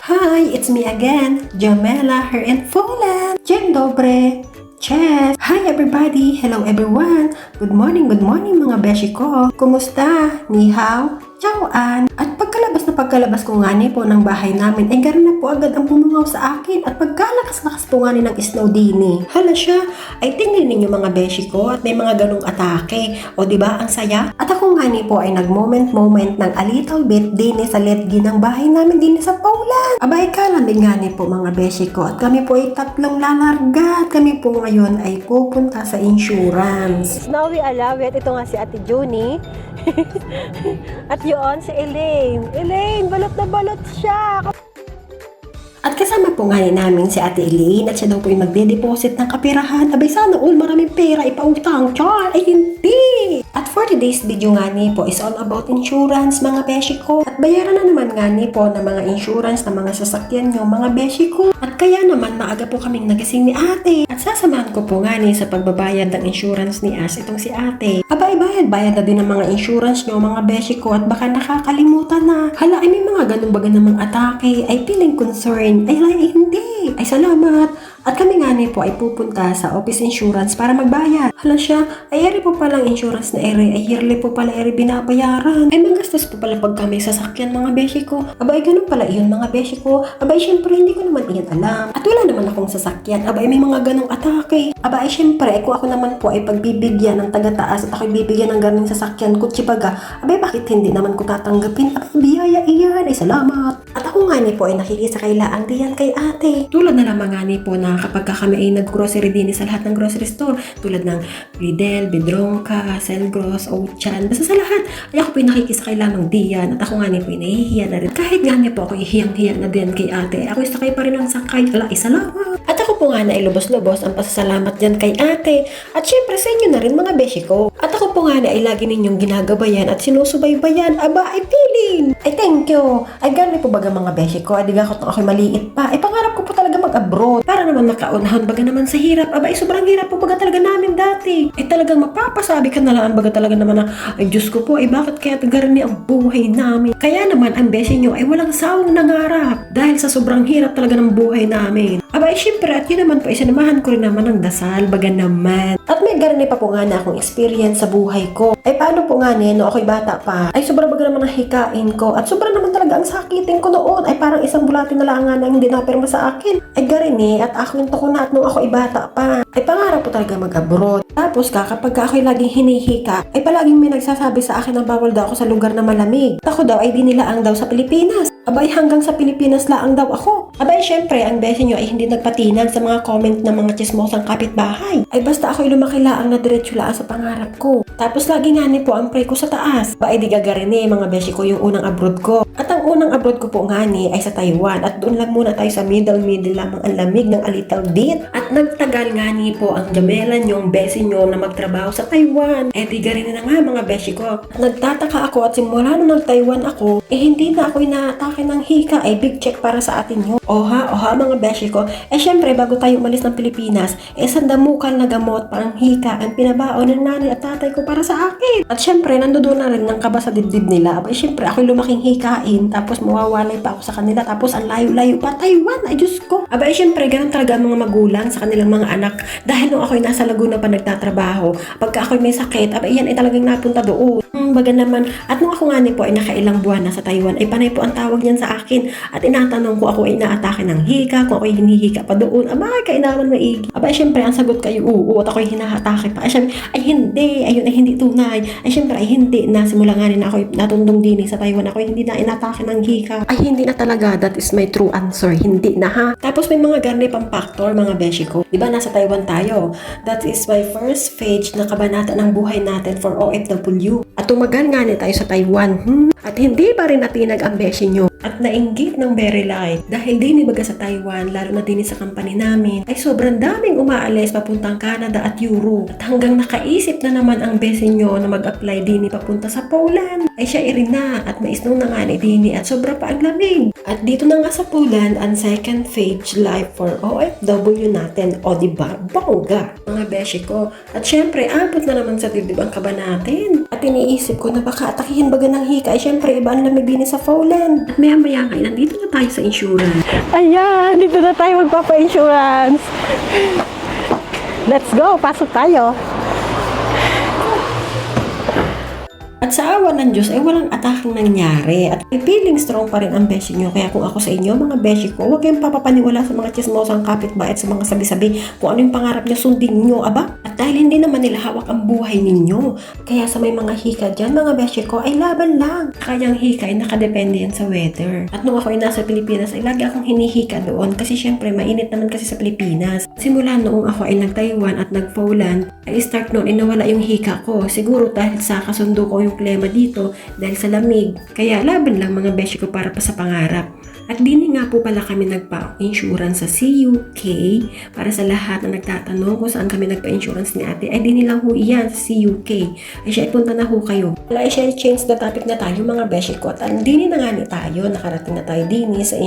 Hi, it's me again, Jamela here in Poland. Dzień dobry. Cześć! Hi everybody! Hello everyone! Good morning mga beshi ko! Kumusta? Ni hao? Ciao An! At pagkalabas ko nga ni po ng bahay namin ay gano'n na po agad ang pumungaw sa akin at pagkalakas-lakas po nga ni ng snow dini. Hala siya! Ay tingnan ninyo mga beshi ko at may mga ganong atake. O diba ang saya? At ako nga ni po ay nag-moment ng a little bit dini sa letgi ng bahay namin dini sa Poland. Abay kalamig nga ni po mga beshi ko at kami po ay tatlong lalarga at kami po ngayon ay pupunta sa insurance. Snowy Alawet, ito nga si Ate Juni. At yun, si Elaine. Elaine, balot na balot siya. At kasama po nga namin si Ate Elaine at siya daw po yung magde-deposit ng kapirahan. Abay sana all maraming pera ipautang. Char! Ay hindi! At for today's video nga ni po is all about insurance mga beshi ko. At bayaran na naman nga ni po ng mga insurance ng mga sasakyan nyo mga beshi ko. At kaya naman maaga po kaming nagising ni ate. At sasamahan ko po nga ni sa pagbabayad ng insurance ni As itong si ate. Abay bayad na din ng mga insurance nyo mga beshi ko at baka nakakalimutan na. Hala ay may mga ganun baga namang atake ay feeling concerned. Ay hindi. Ay salamat. At kami nga ni po ay pupunta sa office insurance para magbayad. Hala siya, ay eri po palang insurance na eri, ay yearly po pala eri binabayaran. Ay magastos po pala pag kami sasakyan mga beshi ko. Abay ganun pala iyon mga beshi ko. Abay syempre hindi ko naman iyan alam. At wala naman akong sasakyan. Abay may mga ganong atake. Abay syempre kung ako naman po ay pagbibigyan ng taga-taas at ako'y bibigyan ng ganung sasakyan kutsi baga. Abay bakit hindi naman ko tatanggapin? Abay biyaya iyan. Ay salamat. At ako nga ni po ay nakikisakay laang diyan kay ate. Tulad na naman nga ni po na kapag kami ay nag-grocery din sa lahat ng grocery store tulad ng Lidl, Bidronka, Selgros, Ochan, basta sa lahat ay ako po ay nakikisakay lamang diyan at ako nga ni po ay nahihiya na rin kahit nga ni po ako hiyang-hiya na din kay ate ako isakay pa rin ang sakay ala isalamat at ako po nga na ilubos-lubos ang pasasalamat dyan kay ate at syempre sa inyo na rin mga beshi ko at ako po nga na ay lagi ninyong ginagabayan at sinusubaybayan aba ay feeling ay thank you ay gano'n po baga mga beshi ko ay diga ko ako'y maliit pa ay pangarap ko po talaga mag-abroad para naman nakaunahan baga naman sa hirap. Aba, sobrang hirap po baga talaga namin dati. Ay talagang mapapasabi ka na lang baga talaga naman na, ay Diyos ko po, ay bakit kaya tagarni ang buhay namin? Kaya naman, ang beshi nyo ay walang sawang nangarap dahil sa sobrang hirap talaga ng buhay namin. Aba, ay syempre, at yun naman po, isinamahan ko rin naman ng dasal, baga naman. At may garni pa po nga na akong experience sa buhay ko. Ay paano po nga no ako'y bata pa, ay sobrang baga naman ang hikain ko at sobrang naman talaga ang sakitin ko noon. Ay parang isang bulati na lang nga na hindi napirma sa akin. Ay garini at akwento ko na at nung ako ibata pa. Ay pangarap ko talaga mag-abroad. Tapos kapag ako'y laging hinihika, ay palaging may nagsasabi sa akin na bawal daw ako sa lugar na malamig. Ako daw ay dinilaang daw sa Pilipinas. Abay hanggang sa Pilipinas laang daw ako. Abay syempre ang beshi nyo ay hindi nagpatinag sa mga comment ng mga chismosang kapitbahay. Ay basta ako'y lumaki laang na diretso laang sa pangarap ko. Tapos lagi nga ni po ang pray ko sa taas. Ba ay di gagarini mga beshi ko yung unang abroad ko. At ang unang abroad ko po nga ni ay sa Taiwan. At doon lang muna tayo sa middle lamang ang lamig ng a little bit. At nagtagal nga ni po ang Jamela nyong beshi nyo na magtrabaho sa Taiwan. Eh di garini na nga mga beshi ko. At nagtataka ako at simula nung nag-Taiwan ako, eh hindi na ako'y naatake ng hika. Ay big check para sa atin nyo. Oha mga beshi ko. Eh syempre bago tayo umalis ng Pilipinas, eh sandamukal na gamot parang hika ang pinabaon ng nanay at tatay ko para sa akin. At syempre nandoon na rin ng kaba sa dibdib nila. Abay syempre ako'y lumaking hikain tapos mawawalay pa ako sa kanila tapos ang layo-layo pa Taiwan. Ay Diyos ko. Abay syempre ganun talaga ang mga magulang sa kanilang mga anak dahil nung ako'y nasa Laguna pa nagtatrabaho pagka ako'y may sakit abay yan ay talagang napunta doon. Baga naman at nung ako nga po ay nakailang buwan na sa Taiwan ay panay po ang tawag niyan sa akin at inatanong ko ako ay inaatake ng hika kung ako'y hinihika pa doon abay kainaman maigi abay syempre ang sagot kayo oo at ako'y hinahatake pa ay syempre ay hindi ayun ay hindi tunay ay syempre ay hindi na simula nga rin ako'y natundong din sa Taiwan ako'y hindi na inatake ng hika ay hindi na talaga that is my true answer hindi na ha tapos may mga garni pang factor mga beshi ko diba nasa Taiwan tayo that is my first page na kabanata ng buhay natin for OFW at tumagal nga tayo sa Taiwan at hindi pa rin natinag ang beshi nyo at nainggit ng very light dahil din ibaga sa Taiwan lalo na din sa company namin ay sobrang daming umaalis papuntang Canada at Europe at hanggang nakaisip na naman ang beshi nyo na mag-apply din papunta sa Poland ay siya irin na at maisnong na nga ni Dini at sobra pa ang lamig at dito na nga sa Poland ang second phase life for OFW natin o diba bongga mga beshi ko at syempre abot na naman sa dibdib ang kaba natin at iniisip ko na baka atakihin baga ng hika ay syempre iba ang lamig din sa Poland at may maya-maya nga, nandito na tayo sa insurance. Ayan, dito na tayo magpapa-insurance. Let's go, pasok tayo. At sa awa ng Diyos ay walang atake nangyari at may feeling strong pa rin ang beshi nyo. Kaya kung ako sa inyo, mga beshi ko, huwag kayong papapaniwala sa mga chismosang kapitbahay at sa mga sabi-sabi kung ano yung pangarap nyo, sundin nyo, aba. At dahil hindi naman nila hawak ang buhay ninyo, kaya sa may mga hika dyan, mga beshi ko, ay laban lang. Kayang hika ay nakadepende yan sa weather. At nung ako ay nasa Pilipinas, ay lagi akong hinihika doon kasi syempre mainit naman kasi sa Pilipinas. Simula noong ako ay nag-Taiwan at nag-Poland, ay start noon ay nawala yung hika ko. Siguro dahil sa kasundo ko yung klima dito dahil sa lamig. Kaya laban lang mga beshi ko para pa sa pangarap. At dini nga po pala kami nagpa-insurance sa CUK para sa lahat na nagtatanong kung saan kami nagpa-insurance ni ate. Ay dini lang ho iyan sa CUK. Ay siya punta na ho kayo. Wala ay siya change the topic na tayo mga beshi ko. At dini na nga ni tayo. Nakarating na tayo dini sa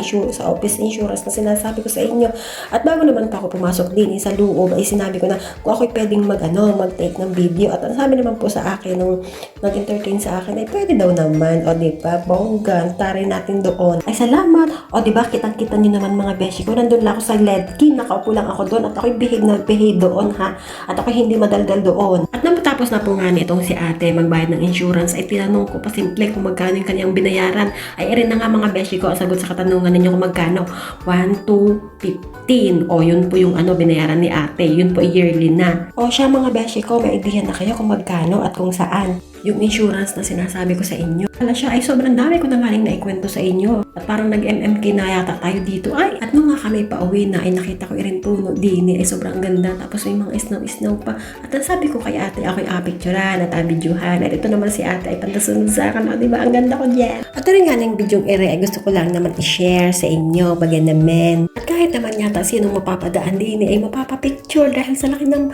office insurance na sinasabi ko sa inyo. At bago naman pa ako pumasok dini sa loob ay sinabi ko na kung ako'y pwedeng mag-take ng video. At ang sabi naman po sa akin nung nag-entertain sa akin ay pwede daw naman. O diba, bonggan, taray natin doon. Ay salamat. O diba, kitang-kita nyo naman mga beshi ko. Nandun lang ako sa LED-key. Nakaupo lang ako doon. At ako'y behave doon ha. At ako'y hindi madaldal doon. At napatapos na po nga nitong si ate magbayad ng insurance ay tinanong ko pa simple kung magkano yung kanyang binayaran. Ay erin na nga mga beshi ko. Sagot sa katanungan ninyo kung magkano. 1 to 15. O yun po yung binayaran ni ate. Yun po yearly na. O siya mga beshi ko, may idea na kayo kung magkano at kung saan yung insurance na sinasabi ko sa inyo. Wala siya ay sobrang dami ko na nga rin naikwento sa inyo. At parang nag-MMK na yata tayo dito. Ay, at nung nga kami pa uwi na ay nakita ko rin puno din ay sobrang ganda. Tapos may mga isnaw-isnaw pa. At ang sabi ko kay ate, ako'y apicturan at abidyohan. At ito naman si ate ay pandasunod sa akin. O, diba? Ang ganda ko dyan. At rin nga ng bidyong ay gusto ko lang naman i-share sa inyo. Bagyan naman. At kahit naman yata sinong mapapadaan din ay mapapapicture dahil sa laki ng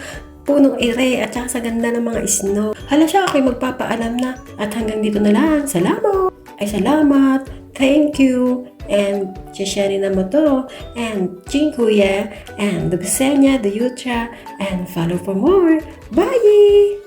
punong ere at saka sa ganda ng mga snow. Hala siya, ako'y magpapaalam na. At hanggang dito na lang. Salamat! Ay salamat! Thank you! And share na mo to. And dziękuję. And do widzenia, do jutra. And follow for more. Bye!